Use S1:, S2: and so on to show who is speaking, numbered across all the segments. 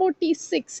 S1: 46।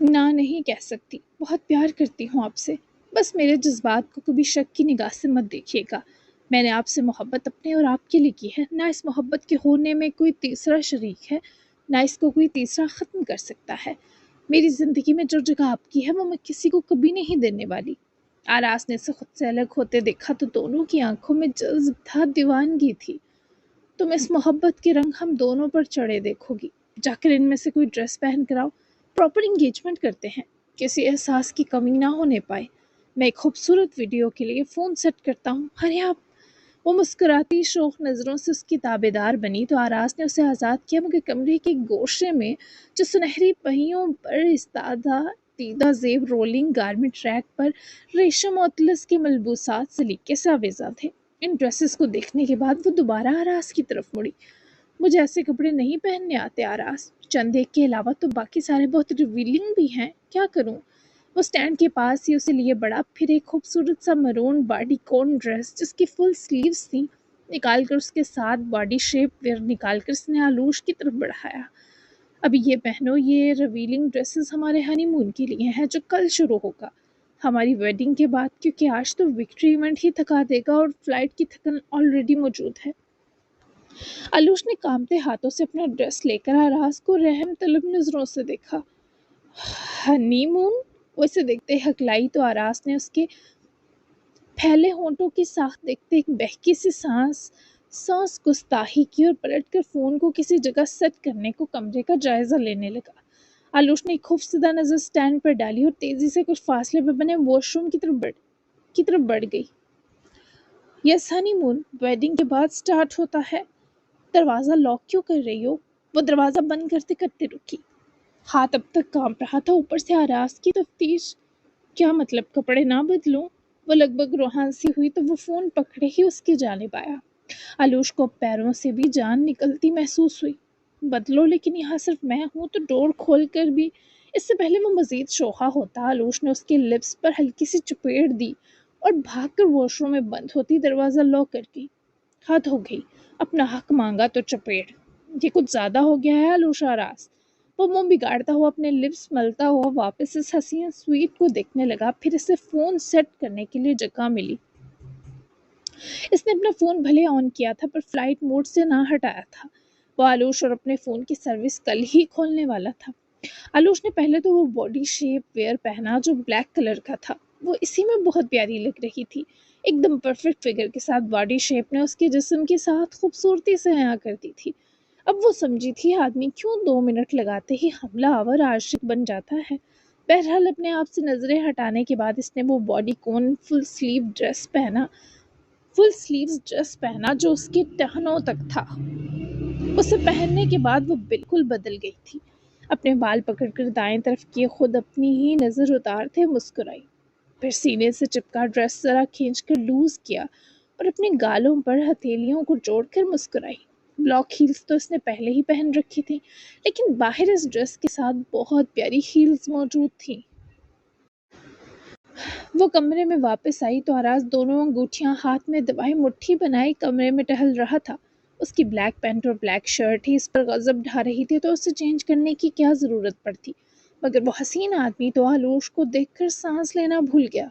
S1: نہ نہیں کہہ سکتی، بہت پیار کرتی ہوں آپ سے، بس میرے جذبات کو کبھی شک کی نگاہ سے مت دیکھیے گا۔ میں نے آپ سے محبت اپنے اور آپ کے لیے کی ہے، نہ اس محبت کے ہونے میں کوئی تیسرا شریک ہے، نہ اس کو کوئی تیسرا ختم کر سکتا ہے۔ میری زندگی میں جو جگہ آپ کی ہے وہ میں کسی کو کبھی نہیں دینے والی۔ آراس نے اسے خود سے الگ ہوتے دیکھا تو دونوں کی آنکھوں میں جذب تھا، دیوانگی تھی۔ تم اس محبت کے رنگ ہم دونوں پر چڑھے دیکھو گی، جا کر ان میں سے کوئی ڈریس پہن کر آؤ، پراپر انگیجمنٹ کرتے ہیں، کسی احساس کی کمی نہ ہونے پائے۔ میں ایک خوبصورت ویڈیو کے لیے فون سیٹ کرتا ہوں، ارے آپ۔ وہ مسکراتی شوخ نظروں سے اس کی تابع دار بنی تو آراس نے اسے آزاد کیا، مگر کمرے کے گوشے میں جو سنہری پہیوں پر استادہ دیدہ زیب رولنگ گارمنٹ ریک پر ریشم اور اطلس کے ملبوسات سلیقے سے آویزاں تھے۔ ان ڈریسز کو دیکھنے کے بعد وہ دوبارہ آراس کی طرف مڑی۔ مجھے ایسے کپڑے نہیں پہننے آتے آراس، چند ایک کے علاوہ تو باقی سارے بہت ریویلنگ بھی ہیں، کیا کروں؟ وہ سٹینڈ کے پاس ہی اسے لیے بڑا، پھر ایک خوبصورت سا مرون باڈی کون ڈریس جس کی فل سلیوز تھیں نکال کر اس کے ساتھ باڈی شیپ ویئر نکال کر اس نے آلوش کی طرف بڑھایا۔ ابھی یہ پہنو، یہ ریویلنگ ڈریسز ہمارے ہنی مون کے لیے ہیں جو کل شروع ہوگا، ہماری ویڈنگ کے بعد، کیونکہ آج تو وکٹری ایونٹ ہی تھکا دے گا اور فلائٹ کی تھکن آلریڈی موجود ہے۔ آلوش نے کانپتے ہاتھوں سے اپنا ڈریس لے کر آراس کو رحم طلب نظروں سے دیکھا۔ ہنی مون؟ وہ اسے دیکھتے ہی ہکلائی تو آراس نے اس کے پھیلے ہونٹوں کی ساخت دیکھتے ایک بہکی سی سانس گستاخی کی اور پلٹ کر فون کو کسی جگہ سیٹ کرنے کو کمرے کا جائزہ لینے لگا۔ آلوش نے ایک خوفزدہ نظر سٹینڈ پر ڈالی اور تیزی سے کچھ فاصلے پر بنے واش روم کی طرف بڑھ گئی۔ یس ہنی مون ویڈنگ کے بعد سٹارٹ ہوتا ہے۔ دروازہ لاک کیوں کر رہی ہو؟ وہ دروازہ بند کرتے کرتے رکی، ہاتھ اب تک کانپ رہا تھا، اوپر سے آراس کی تفتیش۔ کیا مطلب کپڑے نہ بدلوں؟ وہ لگ بھگ روحان سی ہوئی تو وہ فون پکڑے ہی اس کی جانب آیا۔ آلوش کو پیروں سے بھی جان نکلتی محسوس ہوئی۔ بدلو، لیکن یہاں صرف میں ہوں تو ڈور کھول کر بھی۔ اس سے پہلے وہ مزید شوخا ہوتا، آلوش نے اس کے لپس پر ہلکی سی چپیڑ دی اور بھاگ کر واش روم میں بند ہوتی دروازہ لاک کر گئی۔ حد ہو گئی، اپنا حق مانگا تو چپیڑ، یہ کچھ زیادہ ہو گیا ہے آلوش آراس۔ وہ منہ بگاڑتا ہوا اپنے لپس ملتا ہوا واپس اس حسین سویٹ کو دیکھنے لگا، پھر اسے فون سیٹ کرنے کے لیے جگہ ملی۔ اس نے اپنا فون بھلے آن کیا تھا پر فلائٹ موڈ سے نہ ہٹایا تھا۔ وہ آلوش اور اپنے فون کی سروس کل ہی کھولنے والا تھا۔ آلوش نے پہلے تو وہ باڈی شیپ ویئر پہنا جو بلیک کلر کا تھا، وہ اسی میں بہت پیاری لگ رہی تھی، ایک دم پرفیکٹ فگر کے ساتھ باڈی شیپ نے اس کے جسم کے ساتھ خوبصورتی سے عیاں کر دی تھی۔ اب وہ سمجھی تھی آدمی کیوں 2 منٹ لگاتے ہی حملہ آور عاشق بن جاتا ہے۔ بہرحال اپنے آپ سے نظریں ہٹانے کے بعد اس نے وہ باڈی کون فل سلیوز ڈریس پہنا جو اس کے ٹہنوں تک تھا۔ اسے پہننے کے بعد وہ بالکل بدل گئی تھی۔ اپنے بال پکڑ کر دائیں طرف کیے خود اپنی ہی نظر اتارتے مسکرائی، پھر سینے سے چپکا ڈریس ذرا کھینچ کر لوز کیا اور اپنے گالوں پر ہتھیلیوں کو جوڑ کر مسکرائی۔ بلاک ہیلز تو اس نے پہلے ہی پہن رکھی تھی، لیکن باہر اس ڈریس کے ساتھ بہت پیاری ہیلز موجود تھیں۔ وہ کمرے میں واپس آئی تو آراس دونوں انگوٹھیاں ہاتھ میں دبائے مٹھی بنائے کمرے میں ٹہل رہا تھا۔ اس کی بلیک پینٹ اور بلیک شرٹ ہی اس پر غضب ڈھا رہی تھی تو اسے چینج کرنے کی کیا ضرورت پڑتی، مگر وہ حسین آدمی تو آلوش کو دیکھ کر سانس لینا بھول گیا۔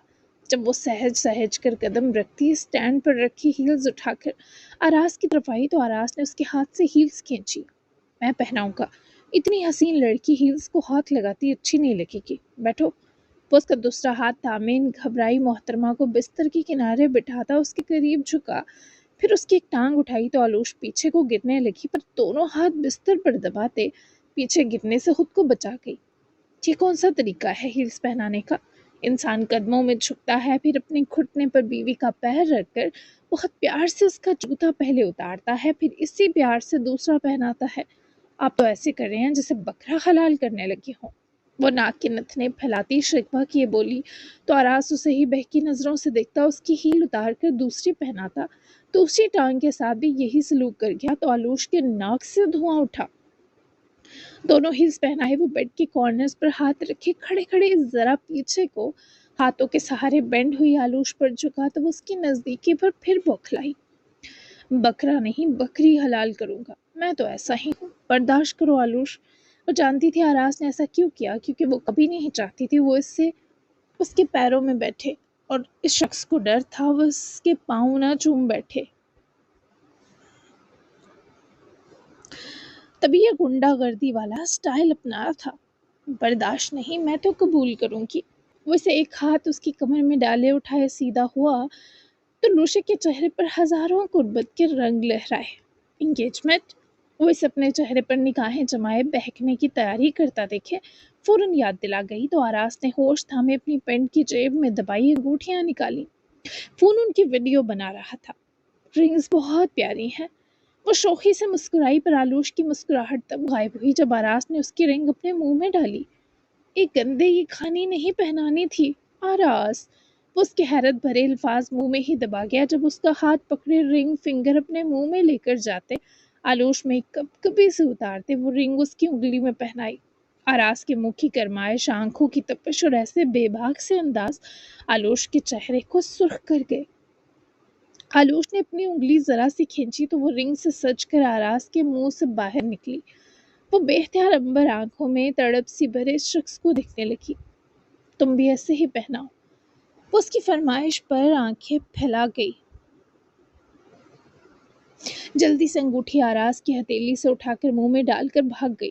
S1: جب وہ سہج کر قدم رکھتی سٹینڈ پر رکھی ہیلز اٹھا کر آراس کی طرف آئی تو آراس نے اس کے ہاتھ سے ہیلز کھینچی۔ میں پہناؤں گا، اتنی حسین لڑکی ہیلز کو ہاتھ لگاتی اچھی نہیں لگے گی، بیٹھو۔ وہ اس کا دوسرا ہاتھ تامے گھبرائی محترمہ کو بستر کے کنارے بٹھاتا اس کے قریب جھکا، پھر اس کی ایک ٹانگ اٹھائی تو آلوش پیچھے کو گرنے لگی پر دونوں ہاتھ بستر پر دباتے پیچھے گرنے سے خود کو بچا گئی۔ یہ کون سا طریقہ ہے ہیلز پہنانے کا؟ انسان قدموں میں جھکتا ہے، پھر اپنے گھٹنے پر بیوی کا پیر رکھ کر بہت پیار سے اس کا جوتا پہلے اتارتا ہے، پھر اسی پیار سے دوسرا پہناتا ہے۔ آپ تو ایسے کر رہے ہیں جیسے بکرا حلال کرنے لگے ہوں۔ وہ ناک کے نتنے پھیلاتی شکوہ کیے بولی تو آراس اسے ہی بہکی نظروں سے دیکھتا اس کی ہیل اتار کر دوسری پہناتا، دوسری ٹانگ کے ساتھ بھی یہی سلوک کر گیا تو آلوش کے ناک سے دھواں اٹھا۔ دونوں ہیلز پہنائے وہ بیڈ کے کارنرز پر ہاتھ رکھے کھڑے کھڑے ذرا پیچھے کو ہاتھوں کے سہارے بینڈ ہوئی آلوش پر جھکا تو وہ اس کی نزدیکی پر پھر بوکھلائی۔ بکرا نہیں بکری حلال کروں گا، میں تو ایسا ہی ہوں، برداشت کرو آلوش۔ وہ جانتی تھی آراز نے ایسا کیوں کیا، کیونکہ وہ کبھی نہیں چاہتی تھی وہ اس کے پیروں میں بیٹھے، اور اس شخص کو ڈر تھا وہ اس کے پاؤں نہ چوم بیٹھے۔ تبھی یہ گنڈا گردی والا سٹائل اپنا تھا۔ برداشت نہیں، میں تو قبول کروں گی۔ وہ اسے ایک ہاتھ اس کی کمر میں ڈالے اٹھائے سیدھا ہوا تو لوشے کے چہرے پر ہزاروں قربت کے رنگ لہرائے۔ انگیجمنٹ؟ وہ اسے اپنے چہرے پر نگاہیں جمائے بہکنے کی تیاری کرتا دیکھے فوراً یاد دلا گئی تو آراز نے ہوش تھامے اپنی پینٹ کی جیب میں دبائی انگوٹھیاں نکالی۔ فون ان کی ویڈیو بنا رہا تھا۔ رنگز بہت پیاری ہیں۔ وہ شوخی سے مسکرائی پر آلوش کی مسکراہٹ تب غائب ہوئی جب آراز نے اس کی رنگ اپنے منہ میں ڈالی۔ ایک گندے یہ کھانی نہیں پہنانی تھی آراز، وہ اس کے حیرت بھرے الفاظ منہ میں ہی دبا گیا جب اس کا ہاتھ پکڑے رنگ فنگر اپنے منہ میں لے کر جاتے آلوش میں کب کبھی سے اتارتے وہ رنگ اس کی انگلی میں پہنائی۔ آراز کے منہ کی گرمائش، آنکھوں کی تپش اور ایسے بے باک سے انداز آلوش کے چہرے کو سرخ کر گئے۔ آلوش نے اپنی انگلی ذرا سی کھینچی تو وہ رنگ سے سج کر آراز کے منہ سے باہر نکلی۔ وہ بے اختیار امبر آنکھوں میں تڑپ سی بھرے اس شخص کو دیکھنے لگی۔ تم بھی ایسے ہی پہناؤ، وہ اس کی فرمائش پر آنکھیں پھیلا گئی۔ جلدی سے انگوٹھی آراز کی ہتھیلی سے اٹھا کر منہ میں ڈال کر بھاگ گئی۔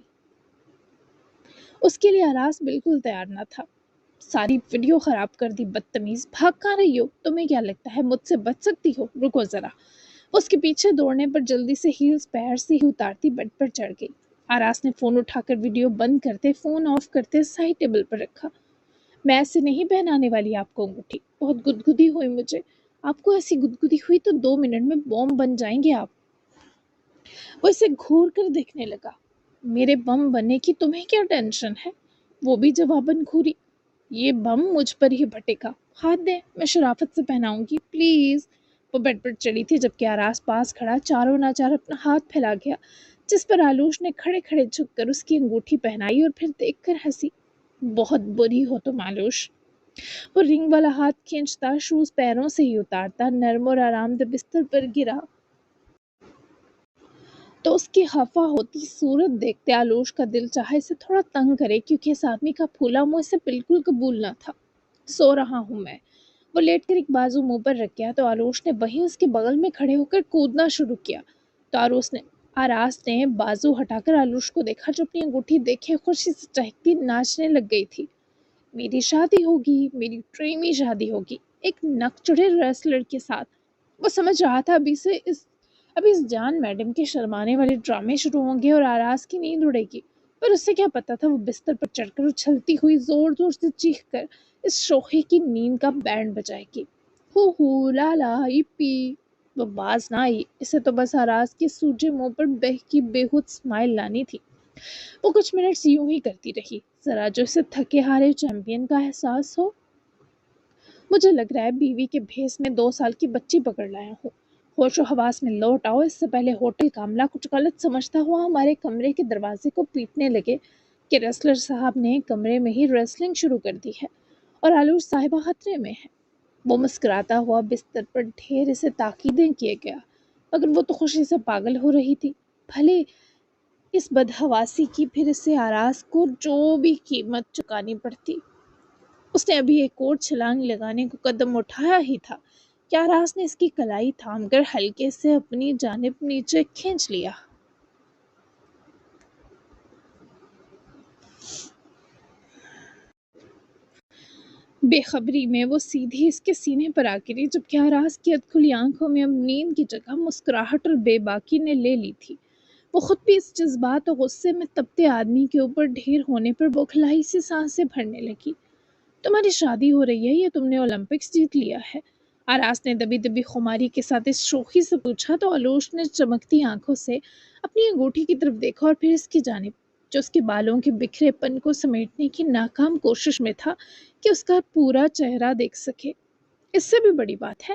S1: اس کے لیے آراز بالکل تیار نہ تھا۔ ساری ویڈیو خراب کر دی بدتمیز، بھاگ کہاں رہی ہو؟ تمہیں کیا لگتا ہے مجھ سے بچ سکتی ہو؟ رکو ذرا۔ اس کے پیچھے دوڑنے پر جلدی سے ہیلز پیر سے ہی اتارتی بیڈ پر چڑھ گئی۔ آراز نے فون اٹھا کر ویڈیو بند کرتے فون آف کرتے سائڈ ٹیبل پر رکھا۔ میں ایسے نہیں پہنانے والی آپ کو انگوٹھی، بہت گدگدی ہوئی مجھے۔ آپ کو ایسی گدگدی ہوئی تو 2 منٹ میں بم بن جائیں گے آپ۔ وہ اسے گھور کر دیکھنے لگا۔ میرے بم بننے کی تمہیں کیا ٹینشن ہے؟ وہ بھی جواباً گھوری۔ یہ بم مجھ پر ہی پھٹے گا، ہاتھ دیں، میں شرافت سے پہناؤں گی پلیز۔ وہ بیڈ پر چڑھی تھی جبکہ آراز پاس کھڑا چاروں ناچار اپنا ہاتھ پھیلا گیا جس پر آلوش نے کھڑے کھڑے جھک کر اس کی انگوٹھی پہنائی اور پھر دیکھ کر ہنسی۔ بہت بری ہو تم آلوش۔ وہ رنگ والا ہاتھ کھینچتا شوز پیروں سے ہی اتارتا نرم اور آرام دہ بستر پر گرا تو اس کی خفا ہوتی صورت دیکھتے آلوش کا دل چاہے اسے تھوڑا تنگ کرے کیونکہ اس آدمی کا پھولا منہ اسے بالکل قبول نہ تھا۔ سو رہا ہوں میں۔ وہ لیٹ کر ایک بازو منہ پر رکھ گیا تو آلوش نے وہیں اس کے بغل میں کھڑے ہو کر کودنا شروع کیا تو آراز نے بازو ہٹا کر آلوش کو دیکھا جو اپنی انگوٹھی دیکھے خوشی سے چہکتی ناچنے لگ گئی تھی۔ میری شادی ہوگی، میری ڈریمی شادی ہوگی ایک نکچڑے ریسلر کے ساتھ۔ وہ سمجھ رہا تھا ابھی اس جان میڈم کے شرمانے والے ڈرامے شروع ہوں گے اور آراز کی نیند اڑے گی، پر اسے کیا پتا تھا وہ بستر پر چڑھ کر اچھلتی ہوئی زور زور سے چیخ کر اس شوخی کی نیند کا بینڈ بجائے گی۔ ہو ہو لا لا ایپی۔ وہ باز نہ آئی، اسے تو بس آراز کے سوجے منہ پر بہکی بےہود سمائل لانی تھی۔ وہ کچھ منٹس یوں ہی کرتی رہی، ذرا جو اسے تھکے ہارے چیمپئن کا احساس ہو۔ مجھے لگ رہا ہے بیوی کے بھیس میں 2 سال کی بچی پکڑ لایا ہوں۔ ہوش و حواس میں لوٹ آؤ، اس سے پہلے ہوٹل کا عملہ کچھ غلط سمجھتا ہوا ہمارے کمرے کے دروازے کو پیٹنے لگے کہ ریسلر صاحب نے کمرے میں ہی ریسلنگ شروع کر دی ہے اور آلوش صاحبہ خطرے میں ہے۔ وہ مسکراتا ہوا بستر پر ڈھیر اسے تاکیدیں کیے گیا مگر وہ تو خوشی سے پاگل ہو رہی تھی۔ بھلے اس بدحواسی کی پھر اسے آراز کو جو بھی قیمت چکانی پڑتی۔ اس نے ابھی ایک اور چھلانگ لگانے کو قدم اٹھایا ہی تھا کہ آراز نے اس کی کلائی تھام کر ہلکے سے اپنی جانب نیچے کھینچ لیا۔ بے خبری میں وہ سیدھی اس کے سینے پر آ گری جبکہ آراز کی ادکھلی آنکھوں میں اب نیند کی جگہ مسکراہٹ اور بے باکی نے لے لی تھی۔ وہ خود بھی اس جذبات اور غصے میں تپتے آدمی کے اوپر ڈھیر ہونے پر بوکھلائی سے سانسیں بھرنے لگی۔ تمہاری شادی ہو رہی ہے یا تم نے اولمپکس جیت لیا ہے؟ آراز نے دبی دبی خماری کے ساتھ اس شوخی سے پوچھا تو آلوش نے چمکتی آنکھوں سے اپنی انگوٹھی کی طرف دیکھا اور پھر اس کی جانب جو اس کے بالوں کے بکھرے پن کو سمیٹنے کی ناکام کوشش میں تھا کہ اس کا پورا چہرہ دیکھ سکے۔ اس سے بھی بڑی بات ہے،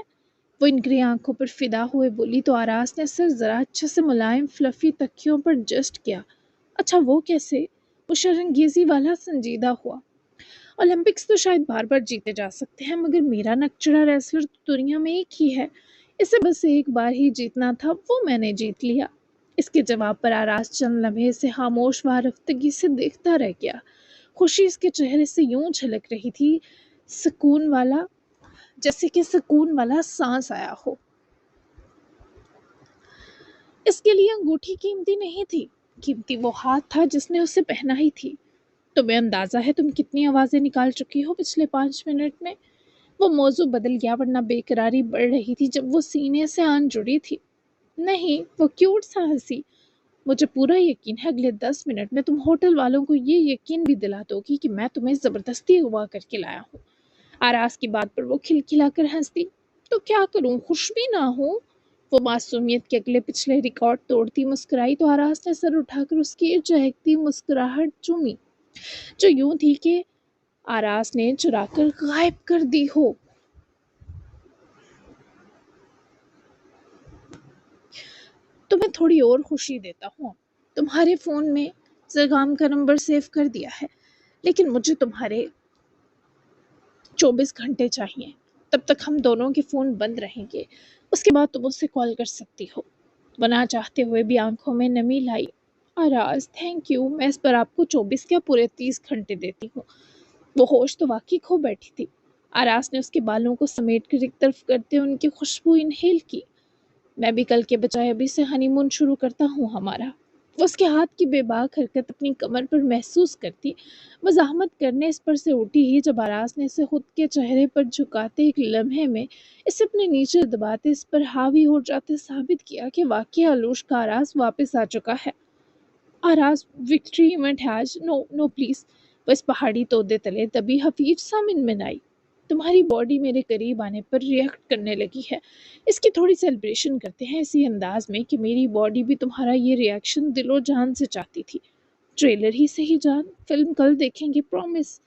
S1: وہ انگری آنکھوں پر فدا ہوئے بولی تو آراز نے سر ذرا اچھے سے ملائم فلفی تکیوں پر جسٹ کیا۔ اچھا وہ کیسے؟ وہ شرنگیزی والا سنجیدہ ہوا۔ اولمپکس تو شاید بار بار جیتے جا سکتے ہیں مگر میرا نکچڑا ریسلر تو دنیا میں ایک ہی ہے، اسے بس ایک بار ہی جیتنا تھا، وہ میں نے جیت لیا۔ اس کے جواب پر آراز چند لمحے سے خاموش وارفتگی سے دیکھتا رہ گیا۔ خوشی اس کے چہرے سے یوں جھلک رہی تھی سکون والا جیسے کہ سکون والا سانس آیا ہو۔ اس کے لیے انگوٹھی قیمتی نہیں تھی، قیمتی وہ ہاتھ تھا جس نے اسے پہنائی تھی۔ تمہیں اندازہ ہے تم کتنی آوازیں نکال چکی ہو پچھلے 5 منٹ میں؟ وہ موضوع بدل گیا ورنہ بے قراری بڑھ رہی تھی جب وہ سینے سے آن جڑی تھی۔ نہیں، وہ کیوٹ سا ہنسی۔ مجھے پورا یقین ہے اگلے 10 منٹ میں تم ہوٹل والوں کو یہ یقین بھی دلا دو گی کہ میں تمہیں زبردستی اغوا کر کے لایا ہوں۔ آراز کی بات پر وہ کھلکھلا کر ہنستی۔ تو کیا کروں، خوش بھی نہ ہوں؟ وہ معصومیت کے اگلے پچھلے ریکارڈ توڑتی مسکرائی تو آراز نے سر اٹھا کر اس کی چہکتی مسکراہٹ چومی، جو یوں تھی کہ آراز نے چرا کر غائب کر دی ہو۔ تمہیں تھوڑی اور خوشی دیتا ہوں، تمہارے فون میں زرگام کا نمبر سیو کر دیا ہے، لیکن مجھے تمہارے 24 گھنٹے چاہیے۔ تب تک ہم دونوں کے فون بند رہیں گے، اس کے بعد تم اس سے کال کر سکتی ہو۔ وہ نہ چاہتے ہوئے بھی آنکھوں میں نمی لائی۔ آراز تھینک یو، میں اس پر آپ کو 24 کیا پورے 30 گھنٹے دیتی ہوں۔ وہ ہوش تو واقعی کھو بیٹھی تھی۔ آراز نے اس کے بالوں کو سمیٹ کر ایک طرف کرتے ان کی خوشبو انہیل کی۔ میں بھی کل کے بجائے ابھی سے ہنی مون شروع کرتا ہوں ہمارا۔ وہ اس کے ہاتھ کی بے باک حرکت اپنی کمر پر محسوس کرتی مزاحمت کرنے اس پر سے اٹھی ہی جب آراز نے اسے خود کے چہرے پر جھکاتے ایک لمحے میں اسے اپنے نیچے دباتے اس پر حاوی ہو جاتے ثابت کیا کہ واقعی آلوش کا آراز واپس آ چکا ہے۔ آراز وکٹری ایونٹ ہے آج، نو نو پلیز۔ وہ اس پہاڑی تودے تلے دبی حفیظ سا منمنائی۔ تمہاری باڈی میرے قریب آنے پر ریئیکٹ کرنے لگی ہے، اس کی تھوڑی سیلیبریشن کرتے ہیں اسی انداز میں کہ میری باڈی بھی تمہارا یہ ریئیکشن دل و جان سے چاہتی تھی۔ ٹریلر ہی صحیح جان، فلم کل دیکھیں گے پرومس۔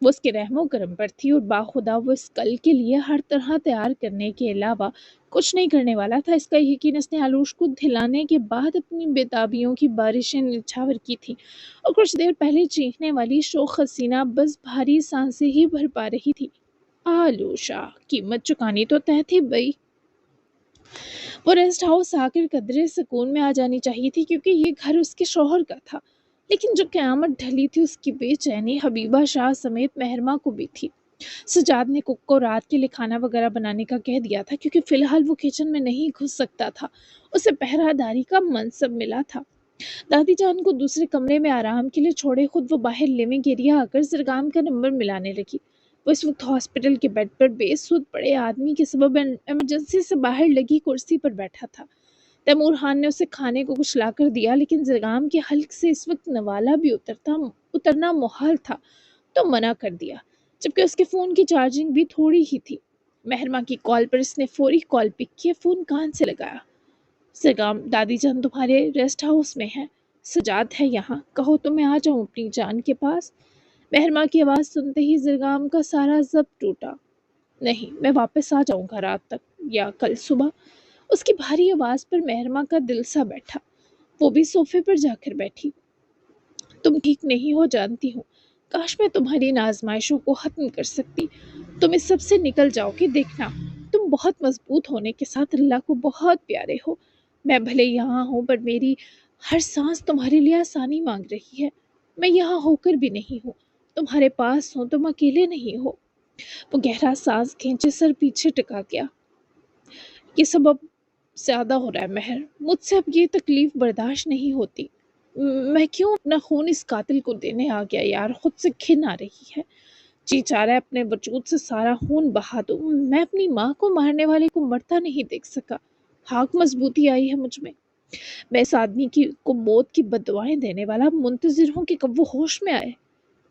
S1: وہ اس کے رحم و کرم پر تھی اور باخدا وہ اس کل کے لیے ہر طرح تیار کرنے کے علاوہ کچھ نہیں کرنے والا تھا۔ اس کا یقین اس نے آلوش کو دھلانے کے بعد اپنی بےتابیوں کی بارشیں نچھاور کی تھی اور کچھ دیر پہلے چیخنے والی شوخ حسینہ بس بھاری سانسیں ہی بھر پا رہی تھی۔ آلوشا، قیمت چکانی تو طے تھی بھائی۔ وہ ریسٹ ہاؤس آ کر قدرے سکون میں آ جانی چاہیے تھی کیونکہ یہ گھر اس کے شوہر کا تھا، لیکن جو قیامت ڈھلی تھی اس کی بے چینی حبیبہ شاہ سمیت مہرمہ کو بھی تھی۔ سجاد نے کک کو رات کے لیے کھانا وغیرہ بنانے کا کہہ دیا تھا کیونکہ فی الحال وہ کچن میں نہیں گھس سکتا تھا، اسے پہرہ داری کا منصب ملا تھا۔ دادی جان کو دوسرے کمرے میں آرام کے لیے چھوڑے خود وہ باہر لیونگ ایریا آ کر زرگام کا نمبر ملانے لگی۔ وہ اس وقت ہاسپٹل کے بیڈ پر بے سود پڑے آدمی کے سبب ایمرجنسی سے باہر لگی کرسی پر بیٹھا تھا۔ تیمور خان نے اسے کھانے کو کچھ لا کر دیا، لیکن زرگام کے حلق سے اس وقت نوالا بھی اترنا محال تھا تو منع کر دیا، جبکہ اس کے فون کی چارجنگ بھی تھوڑی ہی تھی۔ مہرمہ کی کال پر اس نے فوری کال پک کیا، فون کان سے لگایا۔ زرگام، دادی جان تمہارے ریسٹ ہاؤس میں ہے، سجاد ہے یہاں، کہو تو میں آ جاؤں اپنی جان کے پاس۔ مہرمہ کی آواز سنتے ہی زرگام کا سارا ضبط ٹوٹا۔ نہیں، میں واپس آ جاؤں گا رات تک یا کل صبح۔ اس کی بھاری آواز پر مہرمہ کا دل سا بیٹھا، وہ بھی صوفے پر جا کر بیٹھی۔ تم ٹھیک نہیں ہو جانتی ہوں، کاش میں تمہاری ان آزمائشوں کو ختم کر سکتی۔ تم اس سب سے نکل جاؤ گے دیکھنا۔ تم بہت مضبوط ہونے کے ساتھ اللہ کو بہت پیارے ہو۔ میں بھلے یہاں ہوں پر میری ہر سانس تمہارے لیے آسانی مانگ رہی ہے۔ میں یہاں ہو کر بھی نہیں ہوں، تمہارے پاس ہوں، تم اکیلے نہیں ہو۔ وہ گہرا سانس کھینچے سر پیچھے ٹکا گیا۔ یہ سب اب زیادہ ہو رہا ہے مہر، مجھ سے اب یہ تکلیف برداشت نہیں ہوتی۔ میں کیوں اپنا خون اس قاتل کو دینے آ گیا یار، خود سے گھن آ رہی ہے۔ جی چاہ رہا ہے اپنے وجود سے سارا خون بہا دوں۔ میں اپنی ماں کو مارنے والے کو مرتا نہیں دیکھ سکا، ہاک مضبوطی آئی ہے مجھ میں۔ میں اس آدمی کو موت کی بددعائیں دینے والا منتظر ہوں کہ کب وہ ہوش میں آئے۔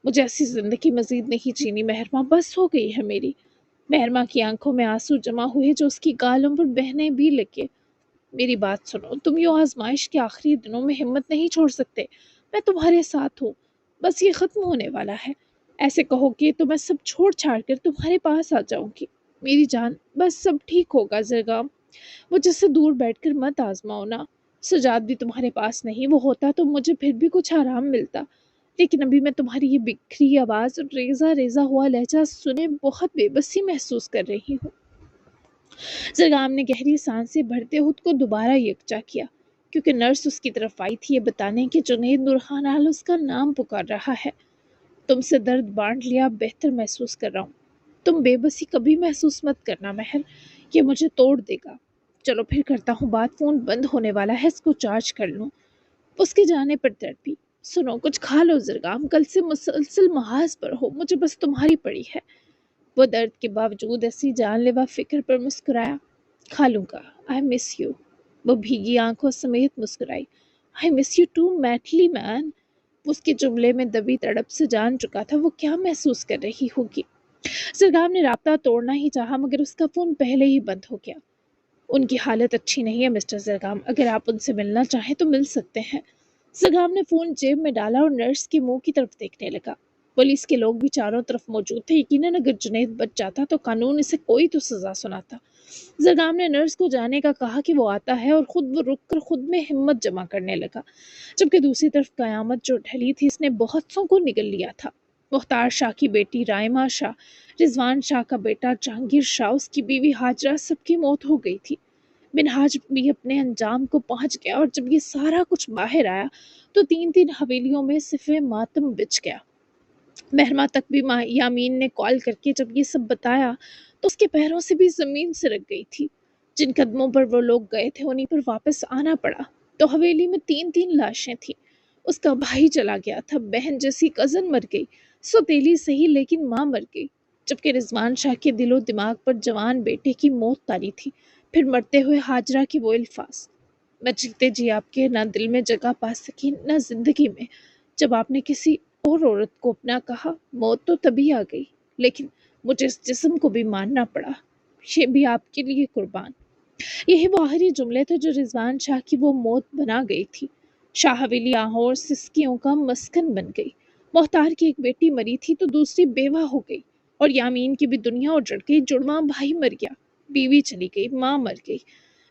S1: مجھے ایسی زندگی مزید نہیں جینی مہرمہ، بس ہو گئی ہے میری۔ مہرمہ کی آنکھوں میں آنسو جمع ہوئے جو اس کی گالوں پر بہنے بھی لگے۔ میری بات سنو، تم یوں آزمائش کے آخری دنوں میں ہمت نہیں چھوڑ سکتے، میں تمہارے ساتھ ہوں، بس یہ ختم ہونے والا ہے۔ ایسے کہو گے تو میں سب چھوڑ چھاڑ کر تمہارے پاس آ جاؤں گی۔ میری جان، بس سب ٹھیک ہوگا زرگام، مجھ سے دور بیٹھ کر مت آزماؤ نا۔ سجاد بھی تمہارے پاس نہیں، وہ ہوتا تو مجھے پھر بھی کچھ آرام ملتا، لیکن ابھی میں تمہاری یہ بکھری آواز اور ریزہ ریزہ ہوا لہجہ سنے بہت بے بسی محسوس کر رہی ہوں۔ زرگام نے گہری سانسیں بھرتے خود کو دوبارہ یکجا کیا۔ کیونکہ نرس اس کی طرف آئی تھی یہ بتانے کہ جنید نور خان اس کا نام پکار رہا ہے۔ تم سے درد بانٹ لیا، بہتر محسوس کر رہا ہوں۔ تم بے بسی کبھی محسوس مت کرنا مہر، یہ مجھے توڑ دے گا۔ چلو پھر کرتا ہوں بات، فون بند ہونے والا ہے، اس کو چارج کر لوں۔ اس کے جانے پر تڑپی۔ سنو کچھ کھا لو زرگام، کل سے مسلسل محاذ پر ہو، مجھے بس تمہاری پڑی ہے۔ وہ درد کے باوجود ایسی جان لیوا فکر پر مسکرایا۔ کھا لوں گا، آئی مس یو۔ وہ بھیگی آنکھوں سمیت مسکرائی۔ آئی مس یو ٹو میٹلی مین۔ اس کے جملے میں دبی تڑپ سے جان چکا تھا وہ کیا محسوس کر رہی ہوگی۔ زرگام نے رابطہ توڑنا ہی چاہا مگر اس کا فون پہلے ہی بند ہو گیا۔ ان کی حالت اچھی نہیں ہے مسٹر زرگام، اگر آپ ان سے ملنا چاہیں تو مل سکتے ہیں۔ زرگام نے فون جیب میں ڈالا اور نرس کے منہ کی طرف دیکھنے لگا۔ پولیس کے لوگ بھی چاروں طرف موجود تھے، یقیناً اگر جنید بچ جاتا تو قانون اسے کوئی تو سزا سناتا۔ زرگام نے نرس کو جانے کا کہا کہ وہ آتا ہے اور خود وہ رک کر خود میں ہمت جمع کرنے لگا، جبکہ دوسری طرف قیامت جو ڈھلی تھی اس نے بہت سوں کو نگل لیا تھا۔ مختار شاہ کی بیٹی رائمہ شاہ، رضوان شاہ کا بیٹا جہانگیر شاہ، اس کی بیوی ہاجرہ، سب کی موت ہو گئی تھی۔ منہاج بھی اپنے انجام کو پہنچ گیا اور جب یہ سارا کچھ باہر آیا تو تین تین حویلیوں میں صفِ ماتم بچ گیا۔ مہرما تک بھی یامین نے کال کر کے جب یہ سب بتایا تو اس کے پیروں سے بھی زمین سرک گئی تھی۔ جن قدموں پر وہ لوگ گئے تھے انہیں پر واپس آنا پڑا تو حویلی میں تین تین لاشیں تھیں۔ اس کا بھائی چلا گیا تھا، بہن جیسی کزن مر گئی، سوتیلی صحیح لیکن ماں مر گئی، جبکہ رضوان شاہ کے دل و دماغ پر جوان بیٹے کی موت تاری تھی۔ پھر مرتے ہوئے ہاجرہ کے وہ الفاظ، میں جیتے جی آپ کے نہ دل میں جگہ پا سکی نہ زندگی میں۔ جب آپ نے کسی اور عورت کو اپنا کہا، موت تو تبھی آ گئی، لیکن مجھے اس جسم کو بھی ماننا پڑا، یہ بھی آپ کے لیے قربان۔ یہی وہ آخری جملے تھے جو رضوان شاہ کی وہ موت بنا گئی تھی۔ شاہ حویلی آہوں اور سسکیوں کا مسکن بن گئی۔ مختار کی ایک بیٹی مری تھی تو دوسری بیوہ ہو گئی، اور یامین کی بھی دنیا اجڑ گئی، جڑواں بھائی مر گیا، بیوی چلی گئی، ماں مر گئی۔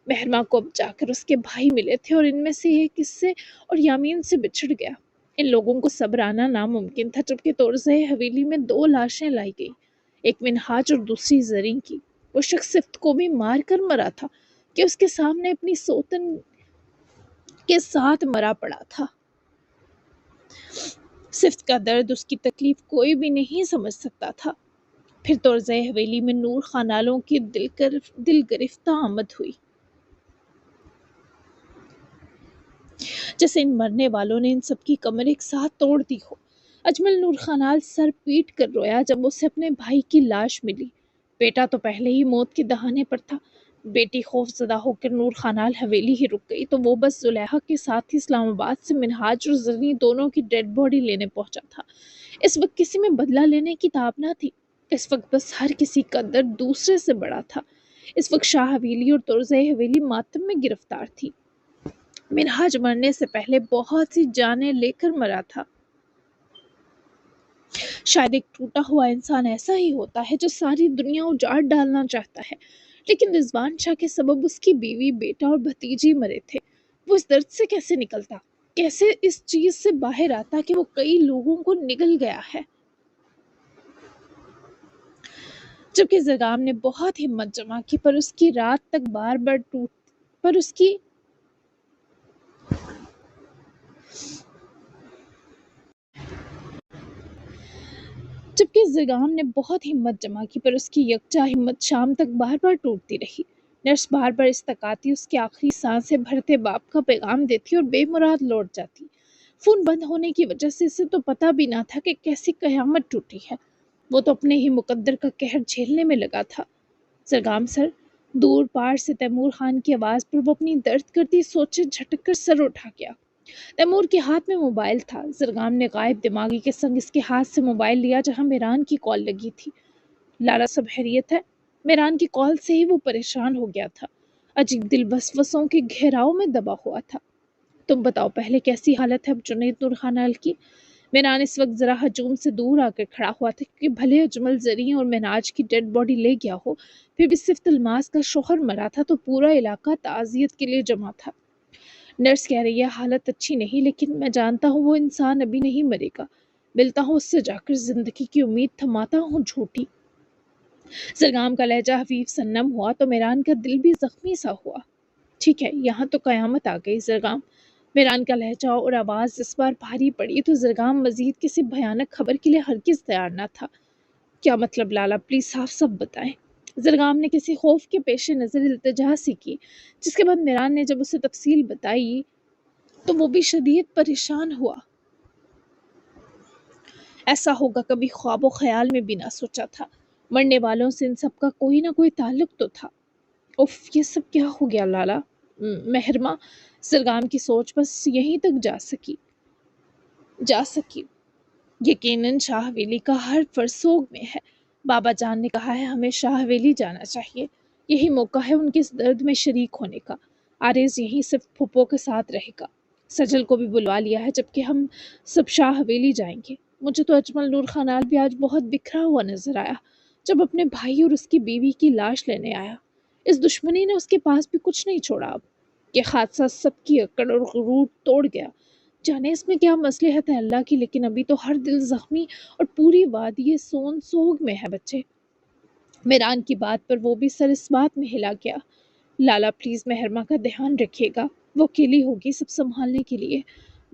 S1: مہرما کو اب جا کر اس کے بھائی ملے تھے اور ان میں سے ایک اس سے اور یامین سے بچھڑ گیا۔ ان لوگوں کو صبر آنا ناممکن تھا، جبکہ تورزہ حویلی میں دو لاشیں لائی گئی، ایک منہاج اور دوسری زریں کی۔ وہ شخص صفت کو بھی مار کر مرا تھا کہ اس کے سامنے اپنی سوتن کے ساتھ مرا پڑا تھا۔ صفت کا درد، اس کی تکلیف کوئی بھی نہیں سمجھ سکتا تھا۔ پھر تورزہ حویلی میں نور خانالوں کی دل گرفتہ آمد ہوئی، جیسے ان مرنے والوں نے ان سب کی کمر ایک ساتھ توڑ دی ہو۔ اجمل نور خانال سر پیٹ کر رویا جب اسے اپنے بھائی کی لاش ملی۔ بیٹا تو پہلے ہی موت کے دہانے پر تھا۔ بیٹی خوف زدہ ہو کر نور خانال حویلی ہی رک گئی تو وہ بس زلیخا کے ساتھ ہی اسلام آباد سے منہاج اور زریں دونوں کی ڈیڈ باڈی لینے پہنچا تھا۔ اس وقت کسی میں بدلہ لینے کی تاب نہ تھی، اس وقت بس ہر کسی کا درد دوسرے سے بڑا تھا۔ اس وقت شاہ حویلی اور تورزہ حویلی ماتم میں گرفتار تھی۔ منہاج مرنے سے پہلے بہت سی جانیں لے کر مرا تھا۔ شاید ایک ٹوٹا ہوا انسان ایسا ہی ہوتا ہے جو ساری دنیا اجاڑ ڈالنا چاہتا ہے، لیکن رضوان شاہ کے سبب اس کی بیوی، بیٹا اور بھتیجی مرے تھے۔ وہ اس درد سے کیسے نکلتا، کیسے اس چیز سے باہر آتا کہ وہ کئی لوگوں کو نگل گیا ہے؟ جبکہ زرگام نے بہت ہمت جمع کی پر اس کی رات تک بار بار یکجا ہمت شام تک بار بار ٹوٹتی رہی۔ نرس بار بار استقاتی اس کی آخری سانسیں بھرتے باپ کا پیغام دیتی اور بے مراد لوٹ جاتی۔ فون بند ہونے کی وجہ سے اسے تو پتہ بھی نہ تھا کہ کیسی قیامت ٹوٹی ہے۔ وہ تو اپنے ہی مقدر کا قہر جھیلنے میں لگا تھا۔ زرگام سر، دور پار سے تیمور خان کی آواز پر وہ اپنی درد کرتی سوچے جھٹک کر سر اٹھا گیا۔ تیمور کے ہاتھ میں موبائل تھا۔ زرگام نے غائب دماغی کے سنگ اس کے ہاتھ سے موبائل لیا جہاں میران کی کال لگی تھی۔ لالا سب خیریت ہے؟ میران کی کال سے ہی وہ پریشان ہو گیا تھا، عجیب دل وسوسوں کے گہراؤں میں دبا ہوا تھا۔ تم بتاؤ پہلے کیسی حالت ہے اب جنید نور خانال کی؟ میران اس وقت ذرا ہجوم سے دور آ کر کھڑا ہوا تھا کیونکہ بھلے اجمل زریں اور مناج کی ڈیڈ باڈی لے گیا ہو، پھر بھی صفت الماس کا شوہر مرا تھا تو پورا علاقہ تعزیت کے لیے جمع تھا۔ نرس کہہ رہی ہے حالت اچھی نہیں، لیکن میں جانتا ہوں وہ انسان ابھی نہیں مرے گا، ملتا ہوں اس سے جا کر زندگی کی امید تھماتا ہوں جھوٹی۔ زرگام کا لہجہ حفیف سا نم ہوا تو میران کا دل بھی زخمی سا ہوا۔ ٹھیک ہے، یہاں تو قیامت آ گئی زرگام۔ میران کا لہجہ اور آواز اس بار بھاری پڑی تو زرگام مزید کسی بھیانک خبر کے لیے ہرگز تیار نہ تھا۔ کیا مطلب لالا، پلیز صاف صاف بتائیں۔ زرگام نے کسی خوف کے پیش نظر التجا سی کی، جس کے بعد میران نے جب اسے تفصیل بتائی تو وہ بھی شدید پریشان ہوا۔ ایسا ہوگا کبھی خواب و خیال میں بھی نہ سوچا تھا۔ مرنے والوں سے ان سب کا کوئی نہ کوئی تعلق تو تھا۔ اف، یہ سب کیا ہو گیا لالا؟ محرمہ، زرگام کی سوچ بس یہیں تک جا سکی۔ یقیناً شاہ حویلی کا ہر فرد سوگ میں ہے۔ بابا جان نے کہا ہے ہمیں شاہ حویلی جانا چاہیے، یہی موقع ہے ان کے اس درد میں شریک ہونے کا۔ آریز یہیں صرف پھپھو کے ساتھ رہے گا۔ سجل کو بھی بلوا لیا ہے، جبکہ ہم سب شاہ حویلی جائیں گے۔ مجھے تو اجمل نور خانال بھی آج بہت بکھرا ہوا نظر آیا جب اپنے بھائی اور اس کی بیوی کی لاش لینے آیا۔ اس دشمنی نے اس کے پاس بھی کچھ نہیں چھوڑا اب۔ یہ حادثہ سب کی اکڑ اور غرور توڑ گیا۔ جانے اس میں کیا مصلحت ہے اللہ کی، لیکن ابھی تو ہر دل زخمی اور پوری وادی سون سوگ میں ہے بچے۔ میران کی بات پر وہ بھی سر اس بات میں ہلا گیا۔ لالا پلیز محرمہ کا دھیان رکھیے گا، وہ اکیلی ہوگی سب سنبھالنے کے لیے۔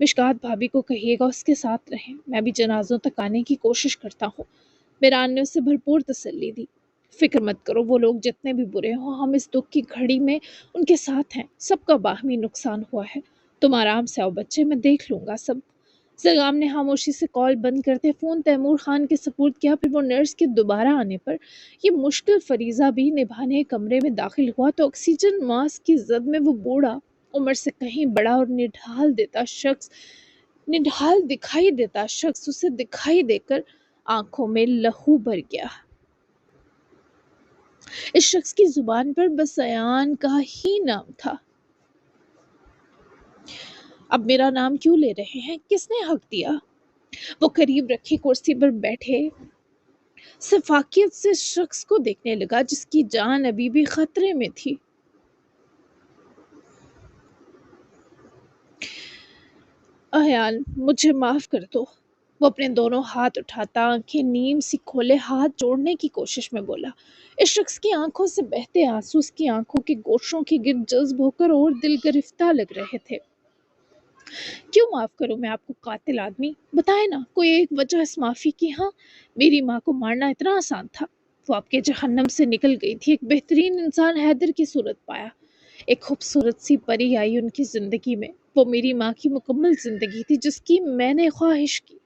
S1: مشکات بھابھی کو کہیے گا اس کے ساتھ رہیں، میں بھی جنازوں تک آنے کی کوشش کرتا ہوں۔ میران نے اسے بھرپور تسلی دی۔ فکر مت کرو، وہ لوگ جتنے بھی برے ہوں ہم اس دکھ کی گھڑی میں ان کے ساتھ ہیں۔ سب کا باہمی نقصان ہوا ہے، تم آرام سے آؤ بچے، میں دیکھ لوں گا سب۔ زرگام نے خاموشی سے کال بند کرتے فون تیمور خان کے سپرد کیا۔ پھر وہ نرس کے دوبارہ آنے پر یہ مشکل فریضہ بھی نبھانے کمرے میں داخل ہوا تو آکسیجن ماسک کی زد میں وہ بوڑھا، عمر سے کہیں بڑا اور نڈھال دکھائی دیتا شخص اسے دکھائی دے کر آنکھوں میں لہو بھر گیا۔ اس شخص کی زبان پر بس ایان کا ہی نام تھا۔ اب میرا نام کیوں لے رہے ہیں؟ کس نے حق دیا؟ وہ قریب رکھی کرسی پر بیٹھے شفافیت سے شخص کو دیکھنے لگا جس کی جان ابھی بھی خطرے میں تھی۔ ایان، مجھے معاف کر دو۔ وہ اپنے دونوں ہاتھ اٹھاتا آنکھیں نیم سی کھولے ہاتھ جوڑنے کی کوشش میں بولا۔ اس شخص کی آنکھوں سے بہتے آنسو اس کی آنکھوں کے گوشوں کے گرد جذب ہو کر اور دل گرفتہ لگ رہے تھے۔ کیوں معاف کروں میں آپ کو قاتل آدمی؟ بتائے نا کوئی ایک وجہ اس معافی کی۔ ہاں، میری ماں کو مارنا اتنا آسان تھا؟ وہ آپ کے جہنم سے نکل گئی تھی، ایک بہترین انسان حیدر کی صورت پایا، ایک خوبصورت سی پری آئی ان کی زندگی میں۔ وہ میری ماں کی مکمل زندگی تھی جس کی میں نے خواہش کی۔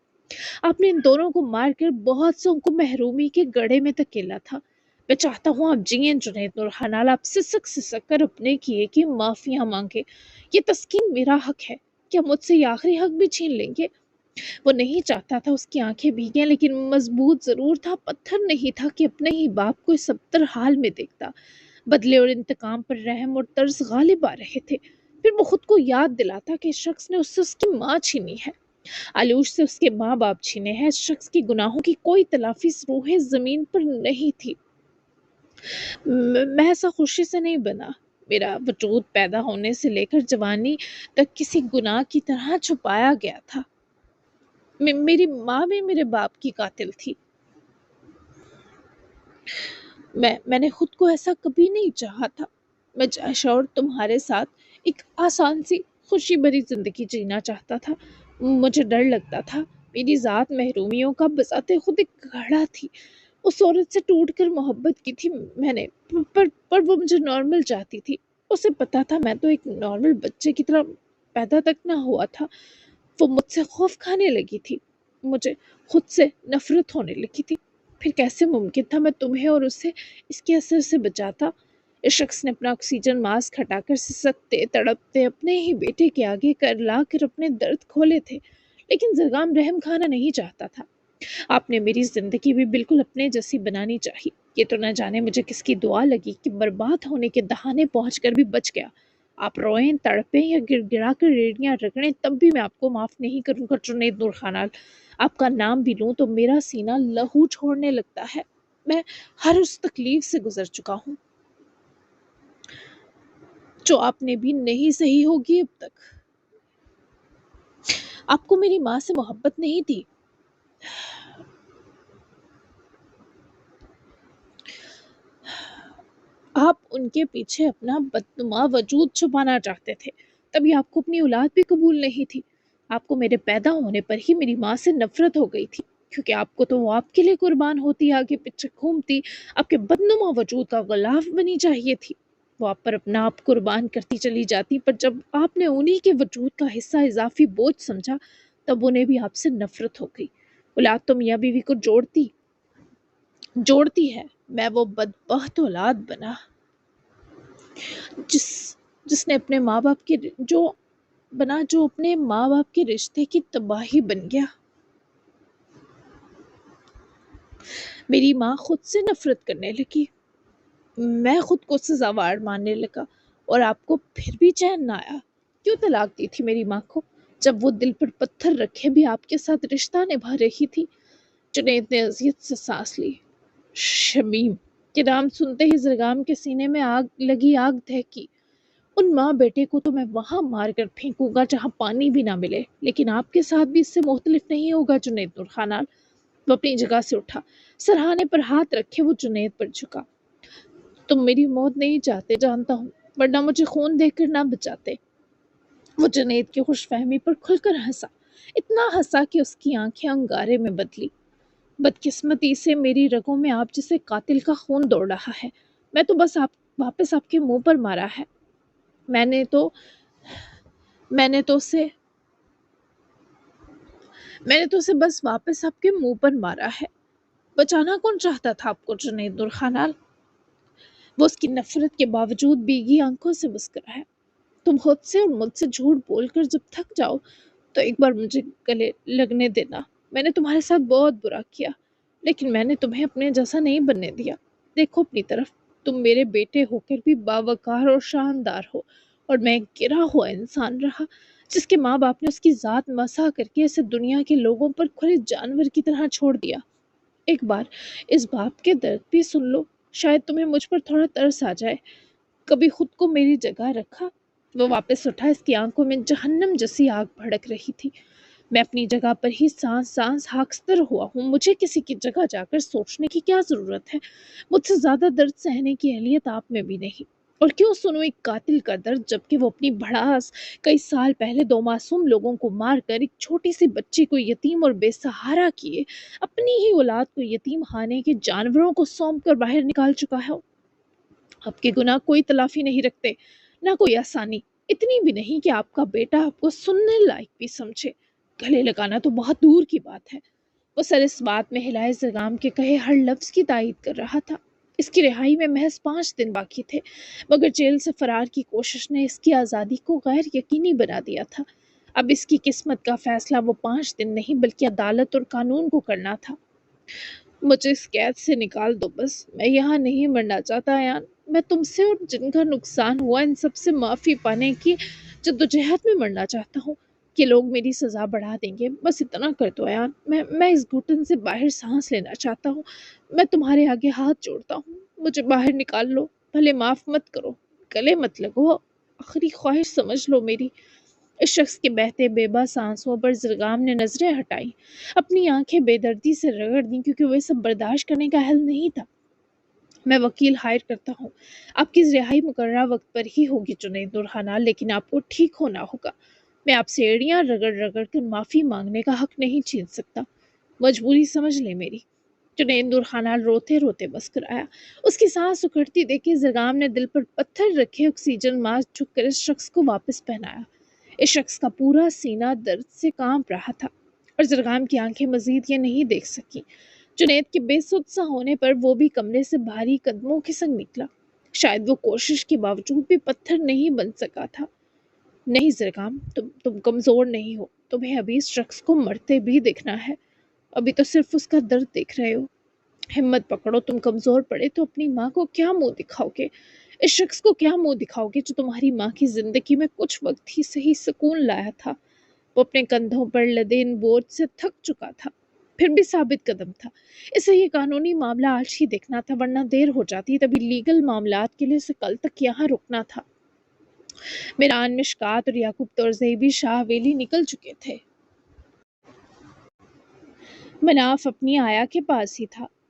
S1: آپ نے ان دونوں کو مار کر بہت سوں کو محرومی کے گڑھے میں دھکیلا تھا۔ میں چاہتا ہوں آپ جئیں جنید نور خانال، آپ سسک کر اپنے کیے کی معافیاں مانگے۔ یہ تسکین میرا حق ہے، کیا مجھ سے یہ آخری حق بھی چھین لیں گے؟ وہ نہیں چاہتا تھا اس کی آنکھیں بھیگیں، لیکن مضبوط ضرور تھا، پتھر نہیں تھا کہ اپنے ہی باپ کو اس ابتر حال میں دیکھتا۔ بدلے اور انتقام پر رحم اور ترس غالب آ رہے تھے۔ پھر وہ خود کو یاد دلاتا کہ اس شخص نے اس سے اس کی ماں چھینی ہے، آلوش سے اس کے ماں باپ چھینے ہیں۔ اس شخص کی گناہوں کی کوئی تلافی اس روح زمین پر نہیں تھی۔ میں ایسا خوشی سے نہیں بنا، میرا وجود پیدا ہونے سے لے کر جوانی تک کسی گناہ کی طرح چھپایا گیا تھا۔ میری ماں بھی میرے باپ کی قاتل تھی۔ میں نے خود کو ایسا کبھی نہیں چاہا تھا۔ میں جائشہ اور تمہارے ساتھ ایک آسان سی خوشی بھری زندگی جینا چاہتا تھا۔ مجھے ڈر لگتا تھا میری ذات محرومیوں کا بذات خود ایک گھڑا تھی۔ اس عورت سے ٹوٹ کر محبت کی تھی میں نے، پر وہ مجھے نارمل چاہتی تھی۔ اسے پتا تھا میں تو ایک نارمل بچے کی طرح پیدا تک نہ ہوا تھا۔ وہ مجھ سے خوف کھانے لگی تھی، مجھے خود سے نفرت ہونے لگی تھی۔ پھر کیسے ممکن تھا میں تمہیں اور اسے اس کے اثر سے بچاتا؟ اس شخص نے اپنا آکسیجن ماسک ہٹا کر سسکتے تڑپتے اپنے ہی بیٹے کے آگے لا کر اپنے درد کھولے تھے۔ لیکن زرگام رحم کھانا نہیں چاہتا تھا۔ آپ نے میری زندگی بھی بالکل اپنے جیسی بنانی چاہی۔ یہ تو نہ جانے مجھے کس کی دعا لگی کہ برباد ہونے کے دہانے پہنچ کر بھی بچ گیا۔ آپ روئیں، تڑپیں یا گڑ گڑا کر ریڑیاں رگڑیں، تب بھی میں آپ کو معاف نہیں کروں گا جنید نور خانال۔ آپ کا نام بھی لوں تو میرا سینہ لہو چھوڑنے لگتا ہے۔ میں ہر اس تکلیف سے گزر چکا ہوں جو آپ نے بھی نہیں سہی ہوگی اب تک۔ آپ کو میری ماں سے محبت نہیں تھی؟ آپ ان کے پیچھے اپنا بدنما وجود چھپانا چاہتے تھے، تبھی آپ کو اپنی اولاد بھی قبول نہیں تھی۔ آپ کو میرے پیدا ہونے پر ہی میری ماں سے نفرت ہو گئی تھی، کیونکہ آپ کو تو وہ آپ کے لیے قربان ہوتی، آگے پیچھے گھومتی، آپ کے بدنما وجود کا غلاف بنی چاہیے تھی۔ وہ آپ پر اپنا آپ قربان کرتی چلی جاتی، پر جب آپ نے انہی کے وجود کا حصہ اضافی بوجھ سمجھا تب انہیں بھی آپ سے نفرت ہو گئی۔ اولاد تو میاں بیوی کو جوڑتی ہے، میں وہ بدبخت اولاد بنا جس جس نے اپنے ماں باپ کے جو اپنے ماں باپ کے رشتے کی تباہی بن گیا۔ میری ماں خود سے نفرت کرنے لگی، میں خود کو سزاوار ماننے لگا، اور آپ کو پھر بھی چین نہ آیا۔ کیوں طلاق دی تھی میری ماں کو، جب وہ دل پر پتھر رکھے بھی آپ کے ساتھ رشتہ نبھا رہی تھی؟ جنید نے اذیت سے سانس لی۔ شمیم کے نام سنتے ہی زرگام کے سینے میں آگ دہکی۔ ان ماں بیٹے کو تو میں وہاں مار کر پھینکوں گا جہاں پانی بھی نہ ملے، لیکن آپ کے ساتھ بھی اس سے مختلف نہیں ہوگا جنید نور خانال۔ وہ اپنی جگہ سے اٹھا، سرہانے پر ہاتھ رکھے وہ جنید پر جھکا۔ تم میری موت نہیں چاہتے جانتا ہوں، ورنہ مجھے خون دے کر نہ بچاتے۔ وہ جنید کی خوش فہمی پر کھل کر ہنسا، اتنا ہنسا کہ اس کی آنکھیں انگارے میں بدلی۔ بدقسمتی سے میری رگوں میں آپ جیسے قاتل کا خون دوڑ رہا ہے، میں تو بس واپس آپ کے منہ پر مارا ہے۔ میں نے تو اسے بس واپس آپ کے منہ پر مارا ہے۔ بچانا کون چاہتا تھا آپ کو جنید نور خانال؟ وہ اس کی نفرت کے باوجود بیگی آنکھوں سے مسکرا ہے۔ تم خود سے اور مجھ سے جھوٹ بول کر جب تھک جاؤ تو ایک بار مجھے گلے لگنے دینا۔ میں نے تمہارے ساتھ بہت برا کیا، لیکن میں نے تمہیں اپنے جیسا نہیں بننے دیا۔ دیکھو اپنی طرف، تم میرے بیٹے ہو کر بھی باوقار اور شاندار ہو، اور میں ایک گرا ہوا انسان رہا جس کے ماں باپ نے اس کی ذات مسح کر کے اسے دنیا کے لوگوں پر کھلے جانور کی طرح چھوڑ دیا۔ ایک بار اس باپ کے درد بھی سن لو، شاید تمہیں مجھ پر تھوڑا ترس آ جائے۔ کبھی خود کو میری جگہ رکھا؟ وہ واپس اٹھا، اس کی آنکھوں میں جہنم جیسی آگ بھڑک رہی تھی۔ میں اپنی جگہ پر ہی سانس ہاکستر ہوا ہوں، مجھے کسی کی جگہ جا کر سوچنے کی کیا ضرورت ہے؟ مجھ سے زیادہ درد سہنے کی اہلیت آپ میں بھی نہیں، اور کیوں سنوں ایک قاتل کا درد جبکہ وہ اپنی بھڑاس کئی سال پہلے 2 معصوم لوگوں کو مار کر ایک چھوٹی سی بچی کو یتیم اور بے سہارا کیے اپنی ہی اولاد کو یتیم خانے کے جانوروں کو سونپ کر باہر نکال چکا ہے۔ آپ کے گناہ کوئی تلافی نہیں رکھتے، نہ کوئی آسانی، اتنی بھی نہیں کہ آپ کا بیٹا آپ کو سننے لائق بھی سمجھے۔ گلے لگانا تو بہت دور کی بات ہے۔ وہ سر اس بات میں ہلائے زرگام کے کہے ہر لفظ کی تائید کر رہا تھا۔ اس کی رہائی میں محض 5 دن باقی تھے، مگر جیل سے فرار کی کوشش نے اس کی آزادی کو غیر یقینی بنا دیا تھا۔ اب اس کی قسمت کا فیصلہ وہ 5 دن نہیں بلکہ عدالت اور قانون کو کرنا تھا۔ مجھے اس قید سے نکال دو بس، میں یہاں نہیں مرنا چاہتا ایان۔ میں تم سے اور جن کا نقصان ہوا ان سب سے معافی پانے کی جدوجہد میں مرنا چاہتا ہوں کہ لوگ میری سزا بڑھا دیں گے۔ بس اتنا کر دو ایان، میں اس گھٹن سے باہر سانس لینا چاہتا ہوں۔ میں تمہارے آگے ہاتھ جوڑتا ہوں، مجھے باہر نکال لو، بھلے معاف مت کرو، گلے مت لگو، آخری خواہش سمجھ لو میری۔ اس شخص کے بہتے بے بس آنسوؤں پر زرگام نے نظریں ہٹائیں، اپنی آنکھیں بے دردی سے رگڑ دیں، کیونکہ وہ سب برداشت کرنے کا حل نہیں تھا۔ میں وکیل ہائر کرتا ہوں، آپ کی رہائی مقررہ وقت پر ہی ہوگی جنید نور خانال، لیکن آپ کو ٹھیک ہونا ہوگا۔ میں آپ سے ایڑیاں رگڑ رگڑ کر معافی مانگنے کا حق نہیں چھین سکتا، مجبوری سمجھ لے میری۔ جنید نور خانال روتے روتے بس کر آیا۔ اس کی سانس اکھڑتی دیکھے زرگام نے دل پر پتھر رکھے آکسیجن ماسک چھک کر اس شخص کو واپس پہنایا۔ اس شخص کا پورا سینہ درد سے کانپ رہا تھا، اور زرگام کی آنکھیں مزید یہ نہیں دیکھ سکی۔ جنید کے بے سود سا ہونے پر وہ بھی کمرے سے بھاری قدموں کے سنگ نکلا۔ شاید وہ کوشش کے باوجود بھی پتھر نہیں بن سکا تھا۔ نہیں زرگام، تم کمزور نہیں ہو، تمہیں ابھی اس شخص کو مرتے بھی دیکھنا ہے، ابھی تو صرف اس کا درد دیکھ رہے ہو۔ ہمت پکڑو، تم کمزور پڑے تو اپنی ماں کو کیا منہ دکھاؤ گے؟ اس شخص کو کیا منہ دکھاؤ گے جو تمہاری ماں کی زندگی میں کچھ وقت ہی صحیح سکون لایا تھا؟ وہ اپنے کندھوں پر لدے ان بوجھ سے تھک چکا تھا، پھر بھی ثابت قدم تھا۔ اسے یہ قانونی معاملہ آج ہی دیکھنا تھا، ورنہ دیر ہو جاتی، تبھی لیگل معاملات کے لیے اسے کل تک یہاں رکنا تھا۔ میران مشکات اور یعقوب تورزیبی شاہ ویلی نکل چکے تھے۔ مناف اپنی آیا کے پاس ہی تھا۔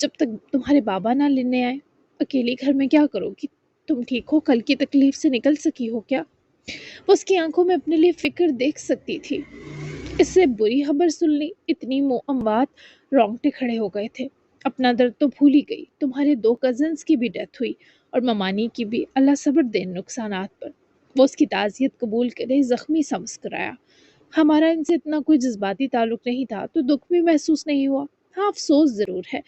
S1: جب تک تمہارے بابا نہ لینے آئے۔ اکیلی گھر میں کیا کرو گی؟ تم ٹھیک ہو؟ کل کی تکلیف سے نکل سکی ہو کیا؟ وہ اس کی آنکھوں میں اپنے لیے فکر دیکھ سکتی تھی۔ اس سے بری خبر سن لی، اتنی اموات رونگٹے کھڑے ہو گئے تھے۔ اپنا درد تو بھول ہی گئی، تمہارے 2 کزنز کی بھی ڈیتھ ہوئی اور ممانی کی بھی، اللہ صبر دے ان نقصانات پر۔ وہ اس کی تعزیت قبول کرے زخمی سا مسکرایا۔ ہمارا ان سے اتنا کوئی جذباتی تعلق نہیں تھا تو دکھ بھی محسوس نہیں ہوا۔ ہاں افسوس ضرور ہے۔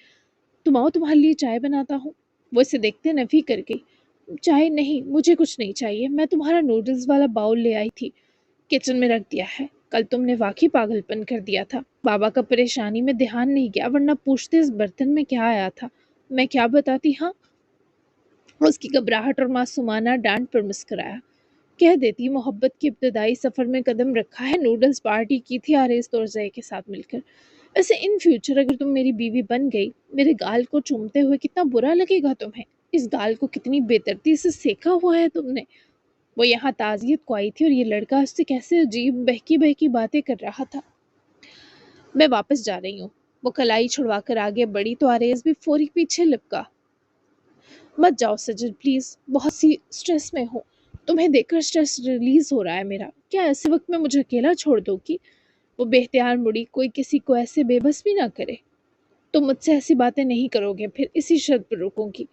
S1: تم آؤ، تمہارے لیے چائے بناتا ہوں۔ وہ اسے دیکھتے نفی کر گئی۔ چائے نہیں، مجھے کچھ نہیں چاہیے، میں تمہارا نوڈلز والا باؤل لے آئی تھی، کچن میں رکھ دیا ہے۔ کل تم نے واقعی پاگل پن کر دیا تھا۔ بابا کا پریشانی میں دھیان نہیں گیا، ورنہ پوچھتے اس برتن میں کیا آیا تھا، میں کیا بتاتی۔ ہاں، اس کی گھبراہٹ اور معصومانہ ڈانٹ پر مسکرایا۔ کہہ دیتی محبت کے ابتدائی سفر میں قدم رکھا ہے، نوڈلز پارٹی کی تھی آریز تورزئی کے ساتھ مل کر۔ ویسے ان فیوچر اگر تم میری بیوی بن گئی، میرے گال کو چومتے ہوئے کتنا برا لگے گا تمہیں؟ اس گال کو کتنی بے ترتیب سے سیکھا ہوا ہے تم نے۔ وہ یہاں تعزیت کو آئی تھی اور یہ لڑکا اس سے کیسے عجیب بہکی بہکی باتیں کر رہا تھا۔ میں واپس جا رہی ہوں۔ وہ کلائی چھڑوا کر آگے بڑھی تو آریز بھی فوری پیچھے لپکا۔ مت جاؤ سجل پلیز، بہت سی سٹریس میں ہوں، تمہیں دیکھ کر سٹریس ریلیز ہو رہا ہے میرا، کیا ایسے وقت میں مجھے اکیلا چھوڑ دو گی؟ وہ بے اختیار مڑی، کوئی کسی کو ایسے بے بس بھی نہ کرے۔ تم مجھ سے ایسی باتیں نہیں کرو گے، پھر اسی شرط پر رکوں گی۔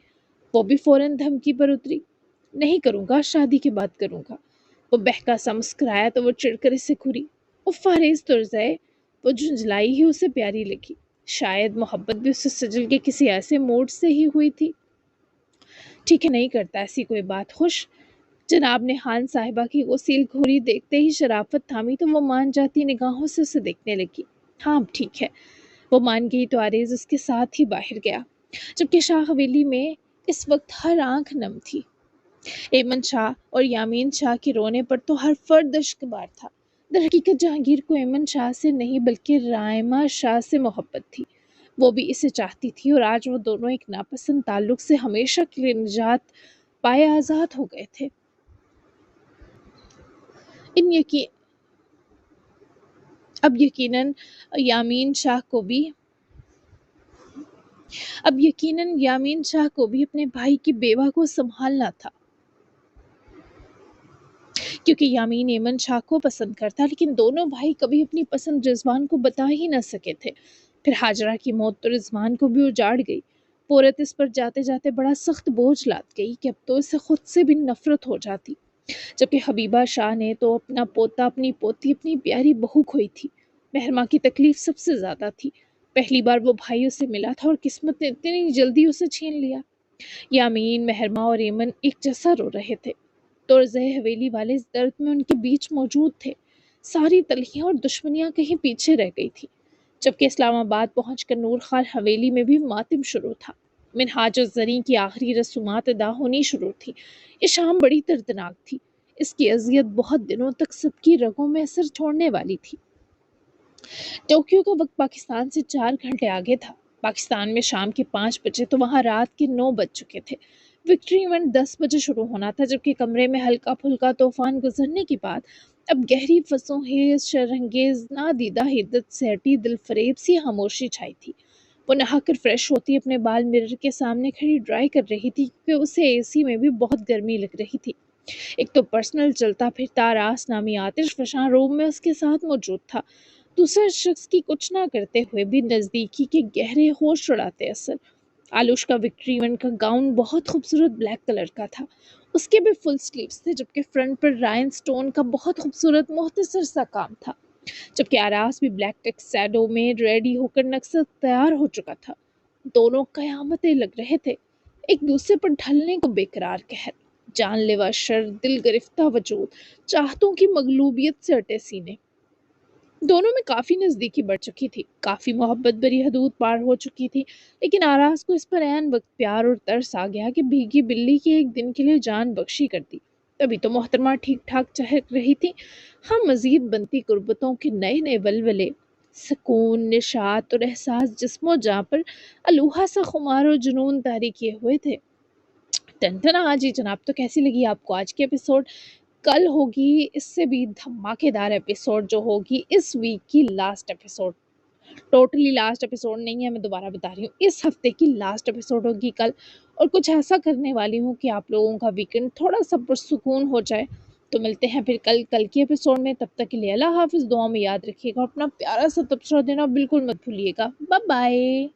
S1: وہ بھی فوراً دھمکی پر اتری۔ نہیں کروں گا، شادی کے بعد کروں گا۔ وہ بہکا سا مسکرایا تو وہ چڑھ کر اسے گھوری۔ اف آریز ترزائے، وہ جھنجھلائی ہی اسے پیاری لگی۔ شاید محبت بھی اسے سجل کے کسی ایسے موڈ سے ہی ہوئی تھی۔ ٹھیک ہے، نہیں کرتا ایسی کوئی بات۔ خوش؟ جناب نے خان صاحبہ کی غسیل کھوری دیکھتے ہی شرافت تھامی تو وہ مان جاتی نگاہوں سے اسے دیکھنے لگی۔ ہاں اب ٹھیک ہے۔ وہ مان گئی تو آریز اس کے ساتھ ہی باہر گیا، جبکہ شاہ حویلی میں اس وقت ہر آنکھ نم تھی۔ ایمن شاہ اور یامین شاہ کے رونے پر تو ہر فرد اشکبار تھا۔ در حقیقت جہانگیر کو ایمن شاہ سے نہیں بلکہ رائمہ شاہ سے محبت تھی۔ وہ بھی اسے چاہتی تھی اور آج وہ دونوں ایک ناپسند تعلق سے ہمیشہ کے لیے نجات پائے آزاد ہو گئے تھے۔ اب یقیناً یامین شاہ کو بھی اپنے بھائی کی بیوہ کو سنبھالنا تھا، کیونکہ یامین ایمن شاہ کو پسند کرتا، لیکن دونوں بھائی کبھی اپنی پسند رضوان کو بتا ہی نہ سکے تھے۔ پھر ہاجرہ کی موت تو رضوان کو بھی اجاڑ گئی۔ پورت اس پر جاتے جاتے بڑا سخت بوجھ لاد گئی کہ اب تو اسے خود سے بھی نفرت ہو جاتی، جبکہ حبیبہ شاہ نے تو اپنا پوتا، اپنی پوتی، اپنی پیاری بہو کھوئی تھی۔ مہرماں کی تکلیف سب سے زیادہ تھی۔ پہلی بار وہ بھائی اسے ملا تھا اور قسمت نے اتنی جلدی اسے چھین لیا۔ یامین، مہرماں اور ایمن ایک جیسا رو رہے تھے۔ تورزئی حویلی والے اس درد میں ان کے بیچ موجود تھے۔ ساری تلخیاں اور دشمنیاں کہیں پیچھے رہ گئی تھی، جبکہ اسلام آباد پہنچ کر نور خان حویلی میں بھی ماتم شروع تھا۔ منہاج الزریں کی آخری رسومات ادا ہونی شروع تھی۔ یہ شام بڑی دردناک تھی۔ اس کی اذیت بہت دنوں تک سب کی رگوں میں اثر چھوڑنے والی تھی۔ ٹوکیو کا وقت پاکستان سے 4 گھنٹے آگے تھا۔ پاکستان میں شام کے 5 بجے تو وہاں رات کے 9 بج چکے تھے۔ وکٹری ایونٹ 10 بجے شروع ہونا تھا، جبکہ کمرے میں ہلکا پھلکا طوفان گزرنے کے بعد اب گہری فسوں خیز شرانگیز نادیدہ حدت سے ہٹی دل فریب سی خاموشی چھائی تھی۔ وہ نہا کر فریش ہوتی اپنے بال مرر کے سامنے کھڑی ڈرائی کر رہی تھی، کیونکہ اسے اے سی میں بھی بہت گرمی لگ رہی تھی۔ ایک تو پرسنل چلتا پھرتا آراس نامی آتش فشاں روم میں اس کے ساتھ موجود تھا، دوسرے شخص کی کچھ نہ کرتے ہوئے بھی نزدیکی کے گہرے ہوش اڑاتے اثر۔ آلوش کا وکٹری ایونٹ کا گاؤن بہت خوبصورت بلیک کلر کا تھا۔ اس کے بھی فل سلیوز تھے، جبکہ فرنٹ پر رائن سٹون کا بہت خوبصورت مختصر سا کام تھا، جبکہ آراس بھی بلیک ٹیکسیڈو میں ریڈی ہو کر نقصد تیار ہو چکا تھا۔ دونوں قیامتیں لگ رہے تھے، ایک دوسرے پر ڈھلنے کو بے قرار قہر، جان لیوا شر، دل گرفتہ وجود، چاہتوں کی مغلوبیت سے اٹے سینے۔ دونوں میں کافی نزدیکی بڑھ چکی تھی، کافی محبت بری حدود پار ہو چکی تھی، لیکن آراز کو اس پر عین وقت پیار اور ترس آ گیا کہ بھیگی بلی کی ایک دن کے لیے جان بخشی کر دی۔ تبھی تو محترمہ ٹھیک ٹھاک چہک رہی تھی۔ ہم مزید بنتی قربتوں کے نئے نئے ولولے، سکون، نشاط اور احساس جسم و جاں پر الوہا سا خمار و جنون طاری کیے ہوئے تھے۔ ٹنٹنا جی جناب، تو کیسی لگی آپ کو آج کی ایپیسوڈ؟ کل ہوگی اس سے بھی دھماکے دار ایپیسوڈ جو ہوگی اس ویک کی last episode. Totally last episode نہیں ہے، میں دوبارہ بتا رہی ہوں، اس ہفتے کی لاسٹ ایپیسوڈ ہوگی کل، اور کچھ ایسا کرنے والی ہوں کہ آپ لوگوں کا ویکنڈ تھوڑا سا پرسکون ہو جائے۔ تو ملتے ہیں پھر کل کی ایپیسوڈ میں، تب تک کے لیے اللہ حافظ، دعا میں یاد رکھیے گا، اپنا پیارا سا تبصرہ دینا بالکل مت بھولیے گا، بائے بائے۔